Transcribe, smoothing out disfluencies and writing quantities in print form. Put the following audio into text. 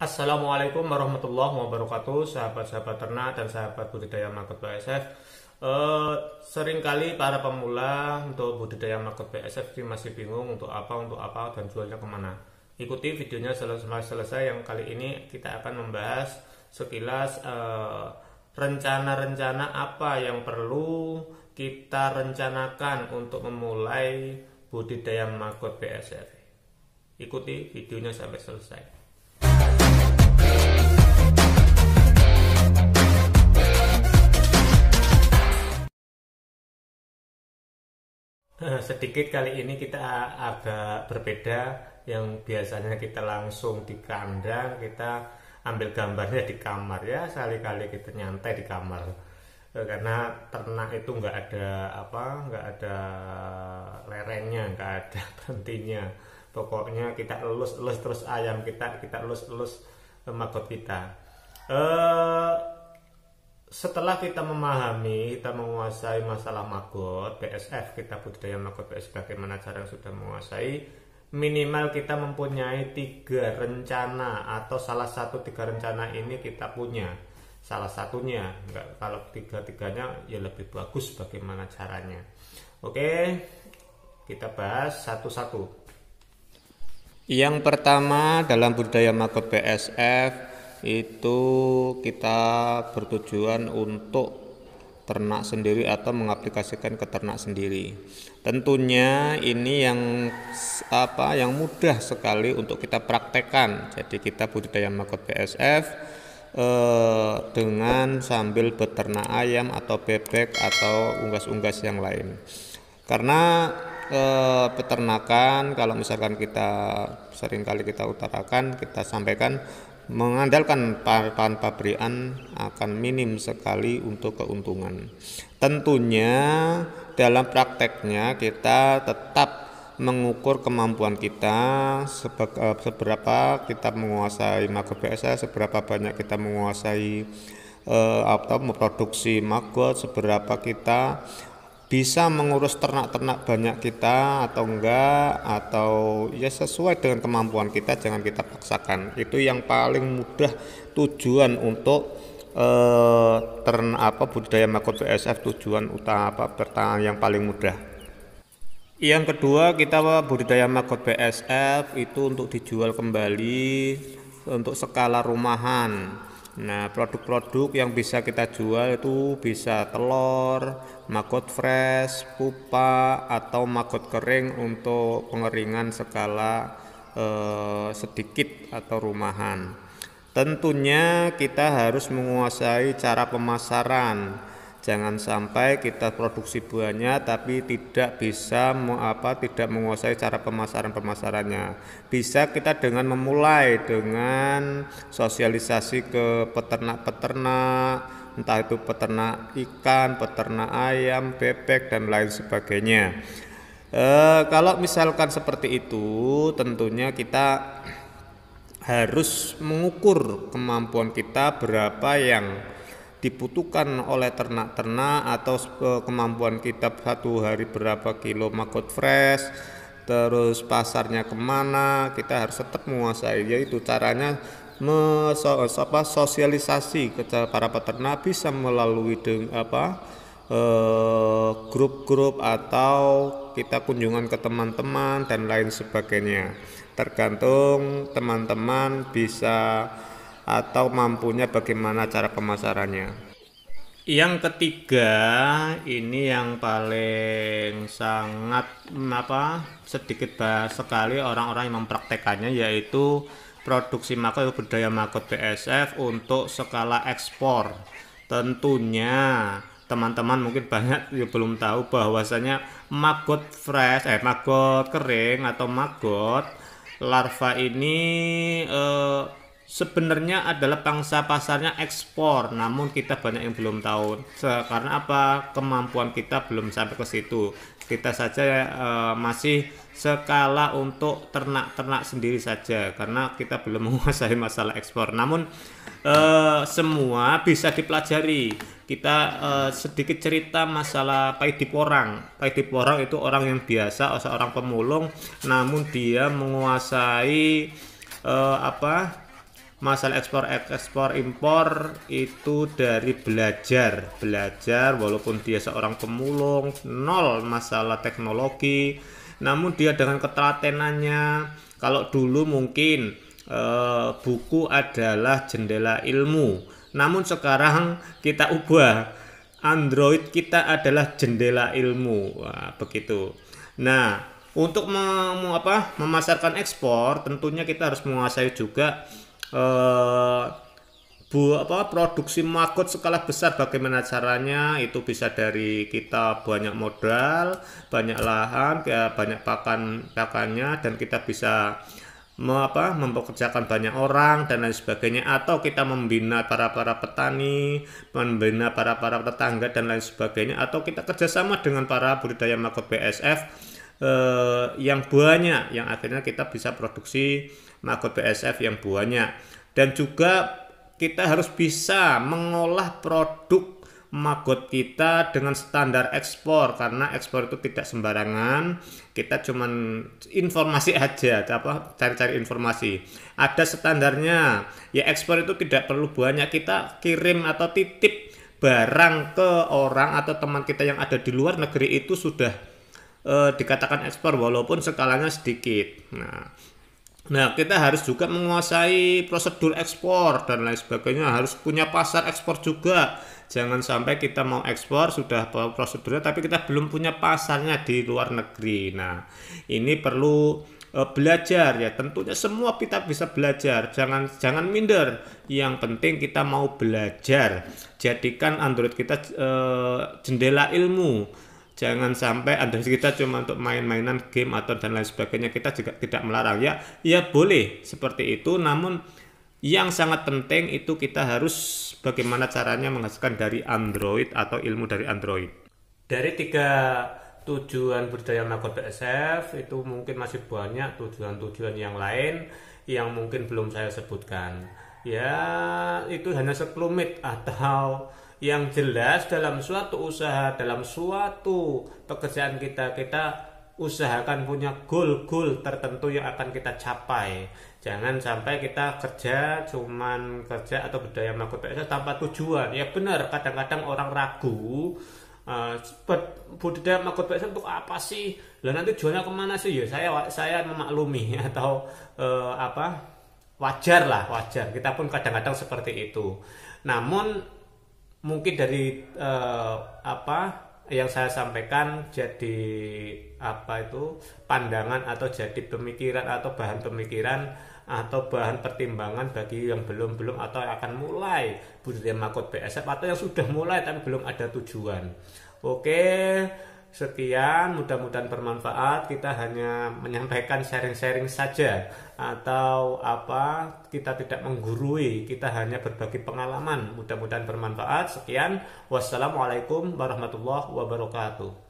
Assalamualaikum warahmatullahi wabarakatuh, sahabat-sahabat ternak dan sahabat budidaya maggot BASF. Seringkali para pemula untuk budidaya maggot BASF masih bingung untuk apa dan jualnya kemana. Ikuti videonya sampai selesai. Yang kali ini kita akan membahas sekilas rencana-rencana apa yang perlu kita rencanakan untuk memulai budidaya maggot BASF. Ikuti videonya sampai selesai. Sedikit kali ini kita agak berbeda. Yang biasanya kita langsung di kandang, kita ambil gambarnya di kamar ya, sekali-kali kita nyantai di kamar. Karena ternak itu nggak ada lerengnya, nggak ada berhentinya. Pokoknya kita elus terus ayam kita elus maggot kita. Setelah kita memahami, kita menguasai masalah maggot BASF, kita budidaya maggot BASF bagaimana cara yang sudah menguasai, minimal kita mempunyai 3 rencana atau salah satu 3 rencana ini kita punya. Salah satunya, enggak, kalau 3-tiganya ya lebih bagus bagaimana caranya. Oke, kita bahas satu-satu. Yang pertama dalam budidaya maggot BASF itu kita bertujuan untuk ternak sendiri atau mengaplikasikan ke ternak sendiri. Tentunya ini yang mudah sekali untuk kita praktekkan. Jadi kita budidaya maggot BASF dengan sambil beternak ayam atau bebek atau unggas-unggas yang lain. Karena peternakan, kalau misalkan kita seringkali kita utarakan, kita sampaikan, mengandalkan pakan pabrikan akan minim sekali untuk keuntungan. Tentunya dalam prakteknya kita tetap mengukur kemampuan kita, seberapa kita menguasai maggot BASF, seberapa banyak kita menguasai atau memproduksi maggot, seberapa kita bisa mengurus ternak-ternak banyak kita atau enggak, atau ya sesuai dengan kemampuan kita, jangan kita paksakan. Itu yang paling mudah tujuan untuk budidaya maggot BASF, tujuan utama yang paling mudah. Yang kedua, kita budidaya maggot BASF itu untuk dijual kembali untuk skala rumahan. Nah, produk-produk yang bisa kita jual itu bisa telur, maggot fresh, pupa, atau maggot kering untuk pengeringan skala sedikit atau rumahan. Tentunya kita harus menguasai cara pemasaran. Jangan sampai kita produksi banyak tapi tidak menguasai cara pemasarannya. Bisa kita dengan memulai dengan sosialisasi ke peternak-peternak, entah itu peternak ikan, peternak ayam, bebek dan lain sebagainya. Kalau misalkan seperti itu, tentunya kita harus mengukur kemampuan kita berapa yang dibutuhkan oleh ternak-ternak, atau kemampuan kita satu hari berapa kilo maggot fresh, terus pasarnya kemana, kita harus tetap menguasai. Yaitu caranya sosialisasi ke para peternak bisa melalui grup-grup atau kita kunjungan ke teman-teman dan lain sebagainya. Tergantung teman-teman bisa atau mampunya bagaimana cara pemasarannya. Yang ketiga, ini yang paling sangat sedikit sekali orang-orang yang mempraktekannya, yaitu produksi maggot, budidaya maggot BASF untuk skala ekspor. Tentunya teman-teman mungkin banyak yang belum tahu bahwasanya maggot fresh, maggot kering atau maggot larva ini sebenarnya adalah pangsa pasarnya ekspor, namun kita banyak yang belum tahu. Karena kemampuan kita belum sampai ke situ. Kita saja masih skala untuk ternak-ternak sendiri saja, karena kita belum menguasai masalah ekspor. Namun semua bisa dipelajari. Kita sedikit cerita masalah Paidi Porang. Paidi Porang itu orang yang biasa, seorang pemulung, namun dia menguasai masalah ekspor impor itu dari belajar walaupun dia seorang pemulung, nol masalah teknologi, namun dia dengan ketelatenannya. Kalau dulu mungkin buku adalah jendela ilmu, namun sekarang kita ubah, Android kita adalah jendela ilmu. Wah, begitu. Nah, untuk memasarkan ekspor, tentunya kita harus menguasai juga produksi maggot skala besar. Bagaimana caranya? Itu bisa dari kita banyak modal, banyak lahan, banyak pakannya, dan kita bisa mempekerjakan banyak orang dan lain sebagainya, atau kita membina para petani, membina para tetangga dan lain sebagainya, atau kita kerjasama dengan para budidaya maggot BASF yang banyak, yang akhirnya kita bisa produksi maggot BASF yang banyak. Dan juga kita harus bisa mengolah produk maggot kita dengan standar ekspor, karena ekspor itu tidak sembarangan. Kita cuman informasi aja, cari-cari informasi, ada standarnya ya. Ekspor itu tidak perlu banyak, kita kirim atau titip barang ke orang atau teman kita yang ada di luar negeri, itu sudah dikatakan ekspor walaupun skalanya sedikit. Nah, kita harus juga menguasai prosedur ekspor dan lain sebagainya, harus punya pasar ekspor juga. Jangan sampai kita mau ekspor sudah prosedurnya tapi kita belum punya pasarnya di luar negeri. Nah, ini perlu belajar ya. Tentunya semua kita bisa belajar, jangan minder. Yang penting kita mau belajar. Jadikan Android kita jendela ilmu. Jangan sampai Android kita cuma untuk main-mainan game atau dan lain sebagainya. Kita juga tidak melarang ya. Ya boleh seperti itu, namun yang sangat penting itu kita harus bagaimana caranya menghasilkan dari Android atau ilmu dari Android. Dari 3 tujuan budidaya maggot BASF itu mungkin masih banyak tujuan-tujuan yang lain yang mungkin belum saya sebutkan. Ya, itu hanya sekelumit, atau yang jelas dalam suatu usaha, dalam suatu pekerjaan kita usahakan punya goal tertentu yang akan kita capai. Jangan sampai kita cuman kerja atau budidaya maggot BASF tanpa tujuan. Ya benar, kadang-kadang orang ragu, budidaya maggot BASF untuk apa sih? Lah nanti tujuannya kemana sih? Ya saya memaklumi atau wajar. Kita pun kadang-kadang seperti itu. Namun mungkin dari yang saya sampaikan jadi pandangan atau jadi pemikiran atau bahan pemikiran atau bahan pertimbangan bagi yang belum atau akan mulai budidaya maggot BASF atau yang sudah mulai tapi belum ada tujuan. Oke, sekian, mudah-mudahan bermanfaat. Kita hanya menyampaikan sharing-sharing saja, atau kita tidak menggurui, kita hanya berbagi pengalaman. Mudah-mudahan bermanfaat. Sekian, wassalamualaikum warahmatullahi wabarakatuh.